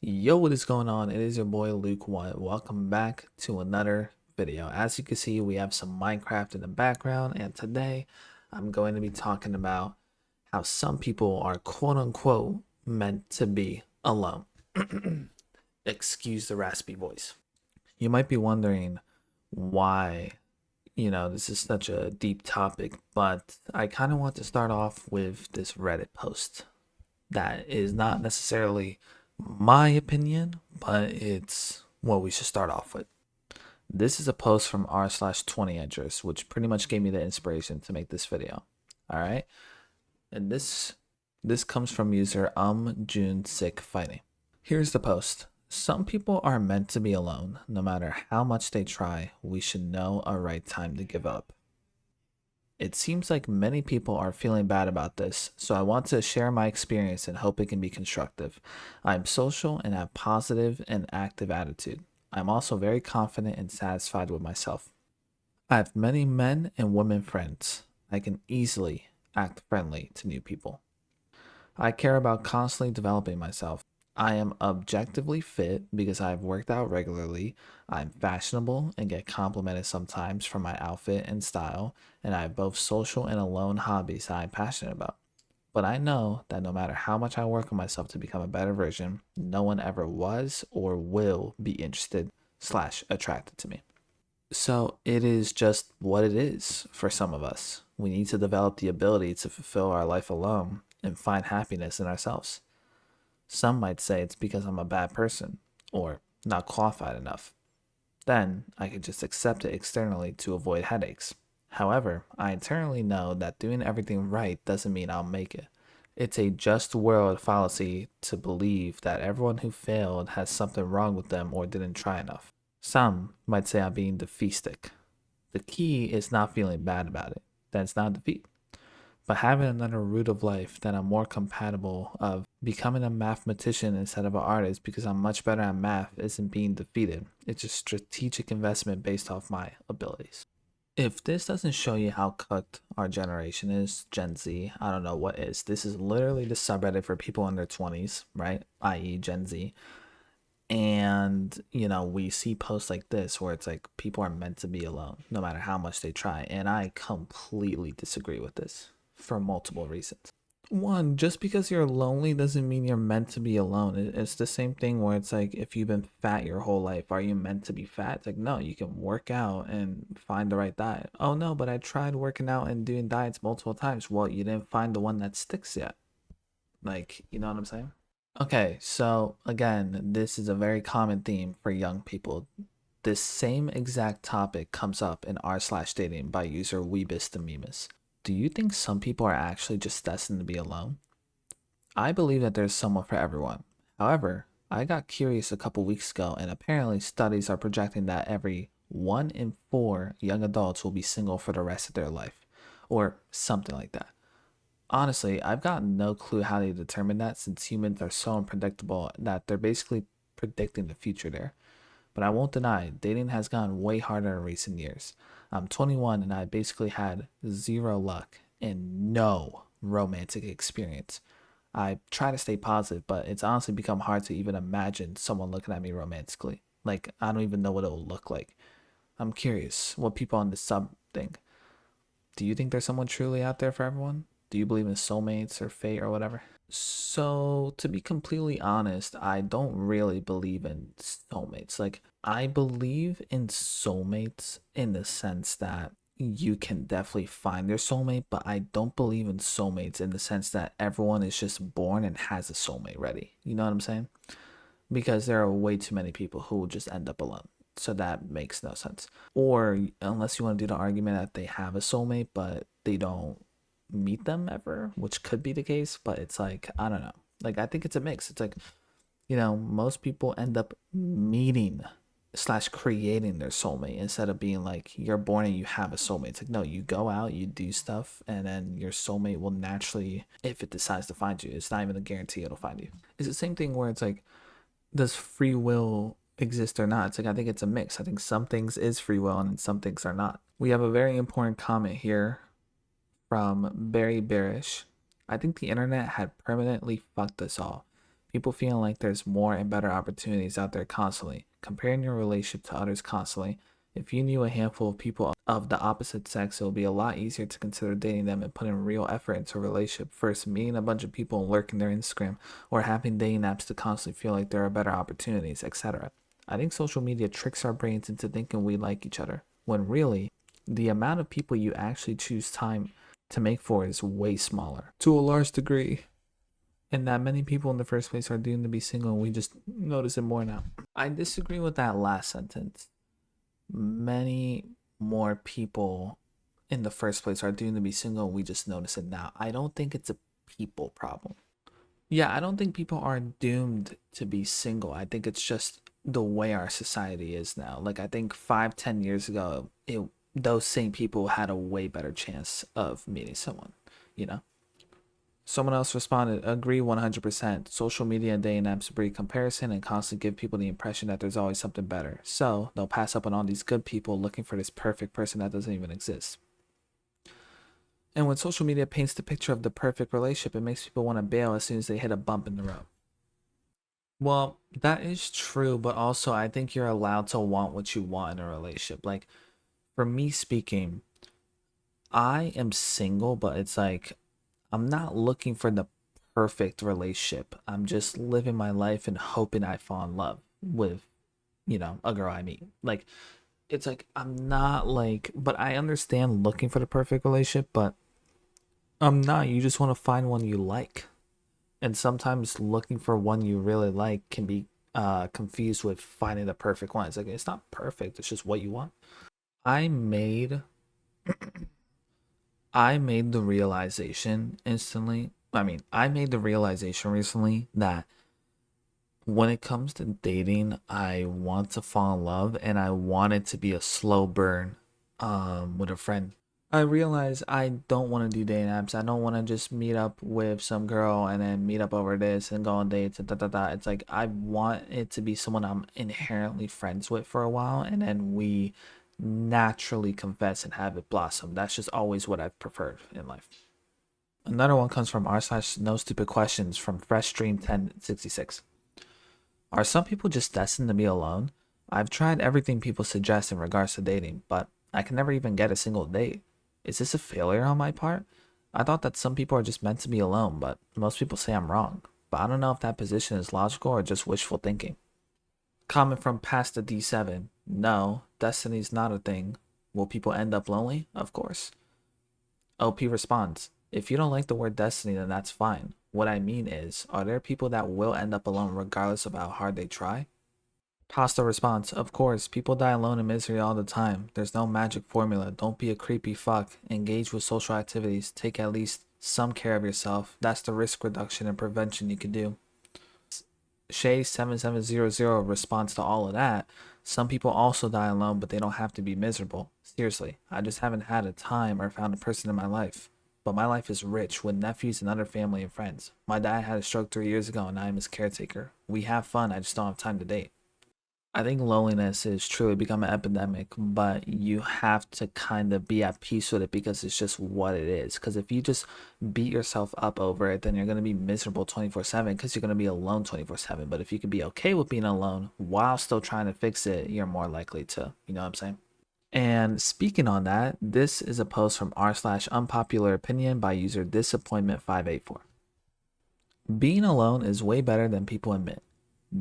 Yo, what is going on? It is your boy Luke One. Welcome back to another video. As you can see, we have some Minecraft in the background, and today I'm going to be talking about how some people are quote unquote meant to be alone. Excuse the raspy voice. You might be wondering why, this is such a deep topic, but I kind of want to start off with this Reddit post that is not necessarily my opinion, but it's what we should start off with. This is a post from r/20edgers, which pretty much gave me the inspiration to make this video. All right, and this comes from user June Sick Fighting. Here's the post. Some people are meant to be alone. No matter how much they try, we should know a right time to give up. It seems like many people are feeling bad about this, so I want to share my experience and hope it can be constructive. I'm social and have positive and active attitude. I'm also very confident and satisfied with myself. I have many men and women friends. I can easily act friendly to new people. I care about constantly developing myself. I am objectively fit because I've worked out regularly. I'm fashionable and get complimented sometimes for my outfit and style, and I have both social and alone hobbies that I'm passionate about. But I know that no matter how much I work on myself to become a better version, no one ever was or will be interested/attracted to me. So it is just what it is for some of us. We need to develop the ability to fulfill our life alone and find happiness in ourselves. Some might say it's because I'm a bad person or not qualified enough. Then I could just accept it externally to avoid headaches. However, I internally know that doing everything right doesn't mean I'll make it. It's a just world fallacy to believe that everyone who failed has something wrong with them or didn't try enough. Some might say I'm being defeatistic. The key is not feeling bad about it. That's not defeat. But having another route of life that I'm more compatible of becoming a mathematician instead of an artist because I'm much better at math isn't being defeated. It's a strategic investment based off my abilities. If this doesn't show you how cooked our generation is, Gen Z, I don't know what is. This is literally the subreddit for people in their 20s, right? I.e. Gen Z. And, we see posts like this where it's like people are meant to be alone no matter how much they try. And I completely disagree with this for multiple reasons. One, just because you're lonely doesn't mean you're meant to be alone. It's the same thing where it's like, if you've been fat your whole life, are you meant to be fat? It's like, no, you can work out and find the right diet. Oh, no, but I tried working out and doing diets multiple times. Well, you didn't find the one that sticks yet. Like, you know what I'm saying? Okay, so again, this is a very common theme for young people. This same exact topic comes up in r/dating by user Weebus the Memus. Do you think some people are actually just destined to be alone? I believe that there's someone for everyone. However, I got curious a couple weeks ago, and apparently studies are projecting that every 1 in 4 young adults will be single for the rest of their life, or something like that. Honestly, I've got no clue how they determine that since humans are so unpredictable that they're basically predicting the future there. But I won't deny, dating has gotten way harder in recent years. I'm 21 and I basically had zero luck and no romantic experience. I try to stay positive, but it's honestly become hard to even imagine someone looking at me romantically. Like, I don't even know what it will look like. I'm curious what people on this sub think. Do you think there's someone truly out there for everyone? Do you believe in soulmates or fate or whatever? So, to be completely honest, I don't really believe in soulmates. Like, I believe in soulmates in the sense that you can definitely find your soulmate, but I don't believe in soulmates in the sense that everyone is just born and has a soulmate ready. You know what I'm saying? Because there are way too many people who will just end up alone. So that makes no sense. Or unless you want to do the argument that they have a soulmate, but they don't meet them ever, which could be the case, but it's like, I don't know. Like, I think it's a mix. It's like, most people end up meeting/creating their soulmate instead of being like, you're born and you have a soulmate. It's like, no, you go out, you do stuff, and then your soulmate will naturally, if it decides to find you, it's not even a guarantee it'll find you. It's the same thing where it's like, does free will exist or not? It's like, I think it's a mix. I think some things is free will and some things are not. We have a very important comment here from Barry Barish. I think the internet had permanently fucked us all. People feeling like there's more and better opportunities out there constantly, comparing your relationship to others constantly. If you knew a handful of people of the opposite sex, it would be a lot easier to consider dating them and putting real effort into a relationship versus meeting a bunch of people and lurking their Instagram or having dating apps to constantly feel like there are better opportunities, etc. I think social media tricks our brains into thinking we like each other, when really, the amount of people you actually choose time to make for is way smaller to a large degree. And that many people in the first place are doomed to be single, and we just notice it more now. I disagree with that last sentence. Many more people in the first place are doomed to be single, and we just notice it now. I don't think it's a people problem. Yeah, I don't think people are doomed to be single. I think it's just the way our society is now. Like, I think 5, 10 years ago, those same people had a way better chance of meeting someone, you know? Someone else responded, agree 100%. Social media and dating apps breed comparison and constantly give people the impression that there's always something better. So they'll pass up on all these good people looking for this perfect person that doesn't even exist. And when social media paints the picture of the perfect relationship, it makes people want to bail as soon as they hit a bump in the road. Well, that is true, but also I think you're allowed to want what you want in a relationship. Like, for me speaking, I am single, but it's like I'm not looking for the perfect relationship. I'm just living my life and hoping I fall in love with, a girl I meet. Like, it's like I'm not like, but I understand looking for the perfect relationship, but I'm not. You just want to find one you like. And sometimes looking for one you really like can be confused with finding the perfect one. It's like it's not perfect, it's just what you want. I made I made the realization instantly. I mean, I made the realization recently that when it comes to dating, I want to fall in love and I want it to be a slow burn with a friend. I realize I don't want to do dating apps. I don't want to just meet up with some girl and then meet up over this and go on dates and da da da. It's like I want it to be someone I'm inherently friends with for a while and then we naturally confess and have it blossom. That's just always what I've preferred in life. Another one comes from r/ no stupid questions from fresh stream 1066. Are some people just destined to be alone? I've tried everything people suggest in regards to dating, but I can never even get a single date. Is this a failure on my part? I thought that some people are just meant to be alone, but most people say I'm wrong. But I don't know if that position is logical or just wishful thinking. Comment from Pasta D7. No, destiny's not a thing. Will people end up lonely? Of course. OP responds, if you don't like the word destiny, then that's fine. What I mean is, are there people that will end up alone regardless of how hard they try? Pasta responds, of course, people die alone in misery all the time. There's no magic formula. Don't be a creepy fuck. Engage with social activities. Take at least some care of yourself. That's the risk reduction and prevention you can do. Shay7700 responds to all of that. Some people also die alone, but they don't have to be miserable. Seriously, I just haven't had a time or found a person in my life. But my life is rich with nephews and other family and friends. My dad had a stroke 3 years ago and I am his caretaker. We have fun, I just don't have time to date. I think loneliness is truly become an epidemic, but you have to kind of be at peace with it because it's just what it is. Because if you just beat yourself up over it, then you're going to be miserable 24/7 because you're going to be alone 24/7. But if you can be okay with being alone while still trying to fix it, you're more likely to, you know what I'm saying? And speaking on that, this is a post from r/unpopular opinion by user disappointment584. Being alone is way better than people admit.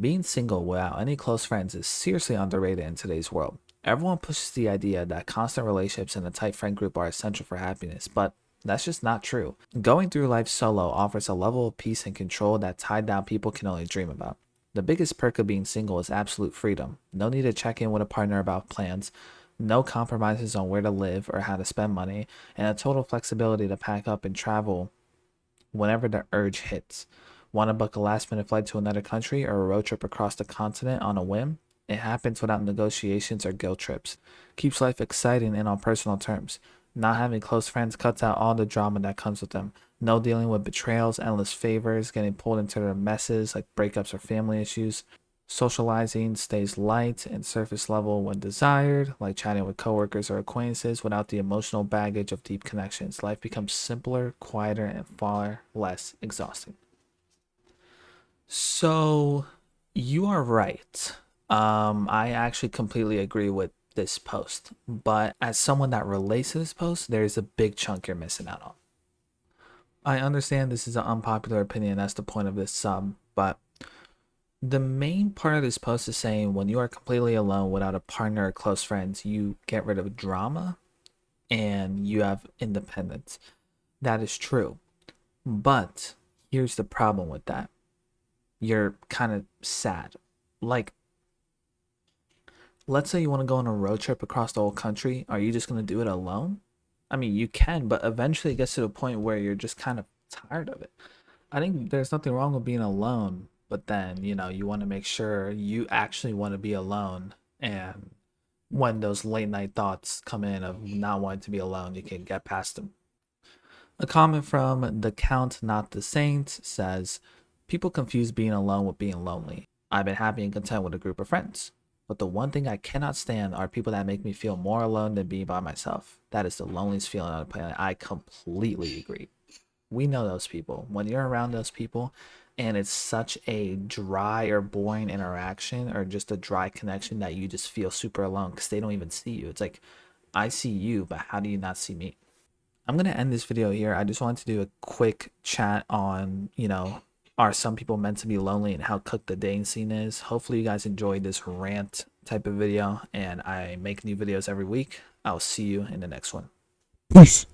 Being single without any close friends is seriously underrated in today's world. Everyone pushes the idea that constant relationships and a tight friend group are essential for happiness, but that's just not true. Going through life solo offers a level of peace and control that tied down people can only dream about. The biggest perk of being single is absolute freedom. No need to check in with a partner about plans, no compromises on where to live or how to spend money, and a total flexibility to pack up and travel whenever the urge hits. Want to book a last minute flight to another country or a road trip across the continent on a whim? It happens without negotiations or guilt trips. Keeps life exciting and on personal terms. Not having close friends cuts out all the drama that comes with them. No dealing with betrayals, endless favors, getting pulled into their messes like breakups or family issues. Socializing stays light and surface level when desired, like chatting with coworkers or acquaintances without the emotional baggage of deep connections. Life becomes simpler, quieter, and far less exhausting. So you are right. I actually completely agree with this post, but as someone that relates to this post, there's a big chunk you're missing out on. I understand this is an unpopular opinion, that's the point of this sub, but the main part of this post is saying when you are completely alone without a partner or close friends, you get rid of drama and you have independence. That is true. But here's the problem with that. You're kind of sad. Like, let's say you want to go on a road trip across the whole country. Are you just going to do it alone? I mean, you can, but eventually it gets to the point where you're just kind of tired of it. I think there's nothing wrong with being alone, but then, you want to make sure you actually want to be alone. And when those late night thoughts come in of not wanting to be alone, you can get past them. A comment from the Count Not the Saint says, people confuse being alone with being lonely. I've been happy and content with a group of friends. But the one thing I cannot stand are people that make me feel more alone than being by myself. That is the loneliest feeling on the planet. I completely agree. We know those people. When you're around those people and it's such a dry or boring interaction or just a dry connection that you just feel super alone because they don't even see you. It's like, I see you, but how do you not see me? I'm going to end this video here. I just wanted to do a quick chat on, are some people meant to be lonely and how cooked the dating scene is. Hopefully you guys enjoyed this rant type of video, and I make new videos every week. I'll see you in the next one. Peace.